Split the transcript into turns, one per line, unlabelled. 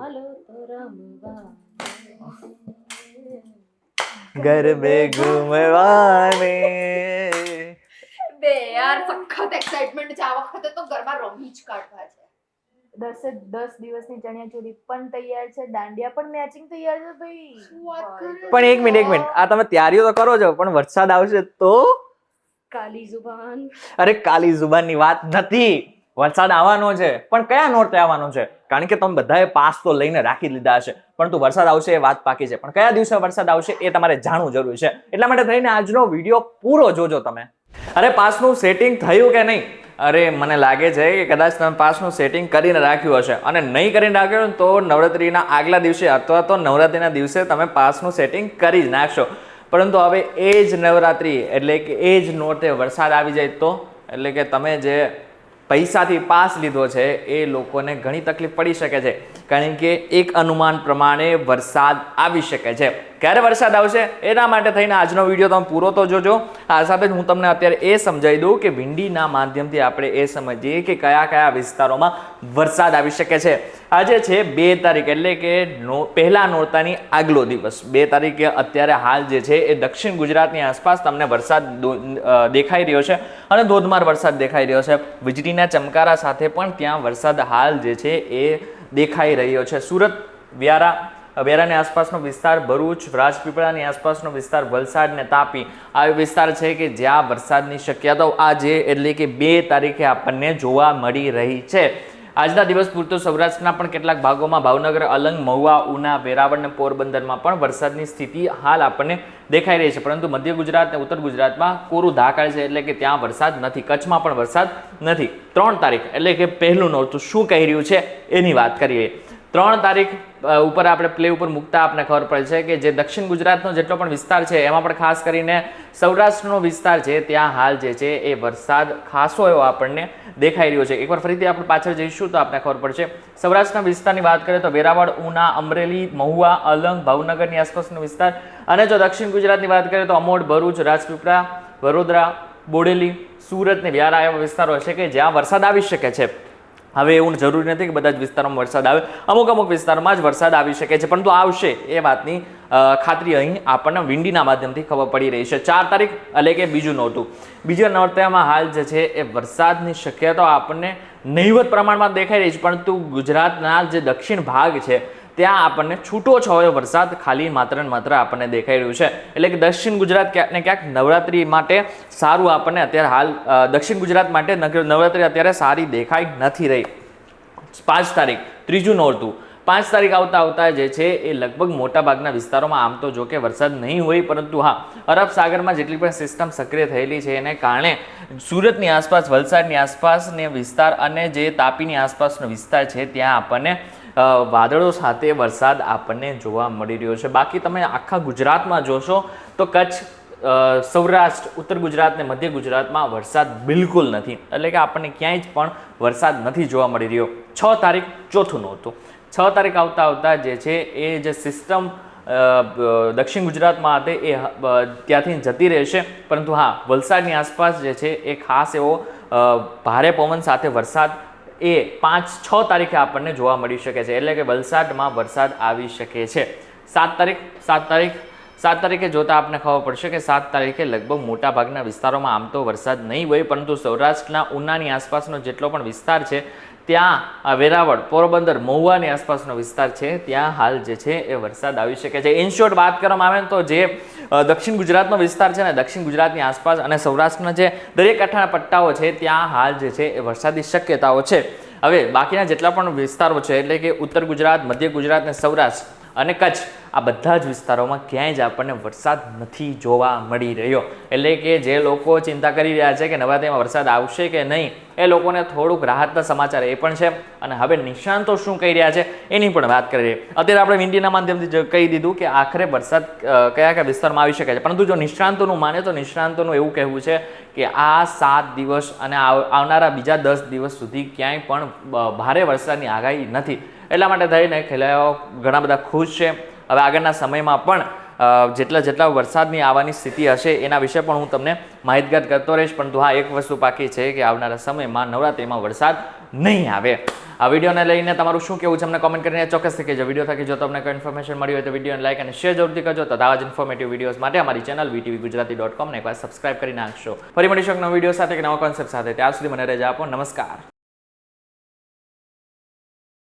ચાલો તો રમવા
ગરબે ઘૂમવાને.
બે યાર સખત એક્સાઇટમેન્ટ છે આ વખતે તો ગરબા રમી જ કાઢવા છે.
10 દિવસની ચણિયા ચોળી પણ તૈયાર છે, દાંડિયા પણ મેચિંગ તૈયાર છે ભાઈ.
શું વાત કરે છે?
પણ એક મિનિટ આ તમે તૈયારીઓ તો કરો છો પણ વરસાદ આવશે તો?
કાલી જુબાન.
અરે કાલી જુબાનની વાત નથી, વરસાદ આવવાનો છે પણ કયા નોરતે આવવાનો છે? કારણ કે તમે બધાએ પાસ તો લઈને રાખી લીધા હશે પરંતુ વરસાદ આવશે એ વાત પાકી છે, પણ કયા દિવસે વરસાદ આવશે એ તમારે જાણવું જરૂરી છે. એટલા માટે થઈને આજનો વિડીયો પૂરો જોજો તમે. અરે પાસનું સેટિંગ થયું કે નહીં? અરે મને લાગે છે કે કદાચ તમે પાસનું સેટિંગ કરીને રાખ્યું હશે અને નહીં કરીને રાખ્યું તો નવરાત્રીના આગલા દિવસે અથવા તો નવરાત્રીના દિવસે તમે પાસનું સેટિંગ કરી જ નાખશો. પરંતુ હવે એ જ નવરાત્રી એટલે કે એ જ નોરતે વરસાદ આવી જાય તો, એટલે કે તમે જે પૈસાથી પાસ લીધો છે એ લોકોને ઘણી તકલીફ પડી શકે છે. કારણ કે એક અનુમાન પ્રમાણે વરસાદ આવી શકે છે. ક્યારે વરસાદ આવશે એના માટે થઈને આજનો વિડીયો તમે પૂરો તો જોજો. આ સાથે જ હું તમને અત્યારે એ સમજાવી દઉં કે વિંડીના માધ્યમથી આપણે એ સમજીએ કે કયા કયા વિસ્તારોમાં વરસાદ આવી શકે છે. આજે છે 2 તારીખ એટલે કે પહેલા નોરતાની આગલો દિવસ. 2 તારીખે અત્યારે હાલ જે છે એ દક્ષિણ ગુજરાતની આસપાસ તમને વરસાદ દેખાઈ રહ્યો છે અને ધોધમાર વરસાદ દેખાઈ રહ્યો છે. વીજળીના ચમકારા સાથે પણ ત્યાં વરસાદ હાલ જે છે એ દેખાઈ રહ્યો છે. સુરત, વ્યારાની આસપાસનો વિસ્તાર, ભરૂચ, રાજપીપળાની આસપાસનો વિસ્તાર, વલસાડ ને તાપી આ વિસ્તાર છે કે જ્યાં વરસાદની શક્યતાઓ આજે એટલે કે 2 તારીખે આપણને જોવા મળી રહી છે. આજના દિવસ પૂરતો સૌરાષ્ટ્રના પણ કેટલાક ભાગોમાં ભાવનગર, અલંગ, મહુવા, ઉના, વેરાવળ અને પોરબંદરમાં પણ વરસાદની સ્થિતિ હાલ આપણને દેખાઈ રહી છે. પરંતુ મધ્ય ગુજરાત અને ઉત્તર ગુજરાતમાં કોરું ધાકાળ છે એટલે કે ત્યાં વરસાદ નથી. કચ્છમાં પણ વરસાદ નથી. 3 તારીખ એટલે કે પહેલું નોરતું શું કહી રહ્યું છે એની વાત કરીએ. 3 તારીખ ઉપર આપણે પ્લે ઉપર મૂકતા આપણને ખબર પડે છે કે જે દક્ષિણ ગુજરાતનો જેટલો પણ વિસ્તાર છે એમાં પણ ખાસ કરીને સૌરાષ્ટ્રનો વિસ્તાર છે ત્યાં હાલ જે છે એ વરસાદ ખાસો એવો આપણને દેખાઈ રહ્યો છે. એકવાર ફરીથી આપણે પાછળ જઈશું તો આપણને ખબર પડશે. સૌરાષ્ટ્રના વિસ્તારની વાત કરીએ તો વેરાવળ, ઉના, અમરેલી, મહુવા, અલંગ, ભાવનગરની આસપાસનો વિસ્તાર અને જો દક્ષિણ ગુજરાતની વાત કરીએ તો અમોડ, ભરૂચ, રાજપીપળા, વડોદરા, બોડેલી, સુરત ને વ્યારા એવા વિસ્તારો છે કે જ્યાં વરસાદ આવી શકે છે. હવે એવું જરૂરી નથી કે બધા જ વિસ્તારોમાં વરસાદ આવે, અમુક વિસ્તારોમાં જ વરસાદ આવી શકે છે પરંતુ આવશે એ વાતની ખાતરી અહીં આપણને વિંડીના માધ્યમથી ખબર પડી રહી છે. 4 તારીખ એટલે કે બીજું નોરતું. બીજા નોરતામાં હાલ જે છે એ વરસાદની શક્યતાઓ આપણને નહીવત પ્રમાણમાં દેખાઈ રહી છે પરંતુ ગુજરાતના જે દક્ષિણ ભાગ છે ત્યાં આપણને છૂટો છવાયો વરસાદ ખાલી માત્ર ને માત્ર આપણને દેખાઈ રહ્યું છે. એટલે કે દક્ષિણ ગુજરાત ક્યાંક ને ક્યાંક નવરાત્રી માટે સારું આપણને અત્યારે હાલ દક્ષિણ ગુજરાત માટે નવરાત્રી અત્યારે સારી દેખાઈ નથી રહી. 5 તારીખ ત્રીજું નોરતું. 5 તારીખ આવતા જે છે એ લગભગ મોટાભાગના વિસ્તારોમાં આમ તો જો કે વરસાદ નહીં હોય પરંતુ હા અરબ સાગરમાં જેટલી પણ સિસ્ટમ સક્રિય થયેલી છે એને કારણે સુરતની આસપાસ, વલસાડની આસપાસનો વિસ્તાર અને જે તાપીની આસપાસનો વિસ્તાર છે ત્યાં આપણને વાદળો સાથે વરસાદ આપણને જોવા મળી રહ્યો છે. બાકી તમે આખા ગુજરાતમાં જોશો તો કચ્છ, સૌરાષ્ટ્ર, ઉત્તર ગુજરાત ને મધ્ય ગુજરાતમાં વરસાદ બિલકુલ નથી. એટલે કે આપણને ક્યાંય જ પણ વરસાદ નથી જોવા મળી રહ્યો. 6 તારીખ ચોથું નોરતું. 6 તારીખ આવતા જે છે એ જે સિસ્ટમ દક્ષિણ ગુજરાતમાં હતી એ ત્યાંથી જતી રહેશે પરંતુ હા વલસાડની આસપાસ જે છે એ ખાસ એવો ભારે પવન સાથે વરસાદ એ 5-6 તારીખે આપણને જોવા મળી શકે છે. એટલે કે વલસાડમાં વરસાદ આવી શકે છે. 7 તારીખે જોતા આપણને ખબર પડશે કે 7 તારીખે લગભગ મોટા ભાગના વિસ્તારોમાં આમ તો વરસાદ નહીં હોય પરંતુ સૌરાષ્ટ્રના ઉનાની આસપાસનો જેટલો પણ વિસ્તાર છે ત્યાં વેરાવળ, પોરબંદર, મહુવાની આસપાસનો વિસ્તાર છે ત્યાં હાલ જે છે એ વરસાદ આવી શકે છે. ઇન શોર્ટ વાત કરવામાં આવે તો જે દક્ષિણ ગુજરાતનો વિસ્તાર છે ને દક્ષિણ ગુજરાતની આસપાસ અને સૌરાષ્ટ્રના જે દરિયાકાંઠાના પટ્ટાઓ છે ત્યાં હાલ જે છે એ વરસાદી શક્યતાઓ છે. હવે બાકીના જેટલા પણ વિસ્તારો છે એટલે કે ઉત્તર ગુજરાત, મધ્ય ગુજરાત અને સૌરાષ્ટ્ર અને કચ્છ આ બધા જ વિસ્તારોમાં ક્યાંય જ આપણને વરસાદ નથી જોવા મળી રહ્યો. એટલે કે જે લોકો ચિંતા કરી રહ્યા છે કે નવરાત્રીમાં વરસાદ આવશે કે નહીં એ લોકોને થોડુંક રાહતના સમાચાર એ પણ છે. અને હવે નિષ્ણાંતો શું કહી રહ્યા છે એની પણ વાત કરીએ. અત્યારે આપણે વિંડીના માધ્યમથી કહી દીધું કે આખરે વરસાદ કયા વિસ્તારમાં આવી શકે છે પરંતુ જો નિષ્ણાંતોનું માને તો નિષ્ણાંતોનું એવું કહેવું છે કે આ 7 દિવસ અને આવનારા બીજા 10 દિવસ સુધી ક્યાંય પણ ભારે વરસાદની આગાહી નથી. એટલા માટે થઈને ખેલાડીઓ ઘણા બધા ખુશ છે. હવે આગળના સમયમાં પણ જેટલા વરસાદની આવવાની સ્થિતિ હશે એના વિશે પણ હું તમને માહિતગાર કરતો રહીશ પરંતુ હા એક વસ્તુ પાકી છે કે આવનારા સમયમાં નવરાત્રિમાં વરસાદ નહીં આવે. આ વિડીયોને લઈને તમારું શું કેવું છે અમને કોમેન્ટ કરીને ચોક્કસથી કહેજો. વિડીયો થકી જો તમને કોઈ ઇન્ફોર્મેશન મળી હોય તો વિડીયોને લાઈક અને શેર જરૂરથી કરજો. તો આવા જ ઇન્ફોર્મેટિવ વિડીયોઝ માટે અમારી ચેનલ VTVGujarati.com ને એકવાર સબસ્ક્રાઇબ કરી નાખશો. ફરી મળીશું એક નવા વિડીયો સાથે કે નવા કોન્સેપ્ટ સાથે. ત્યાર સુધી મને રજા આપો. નમસ્કાર.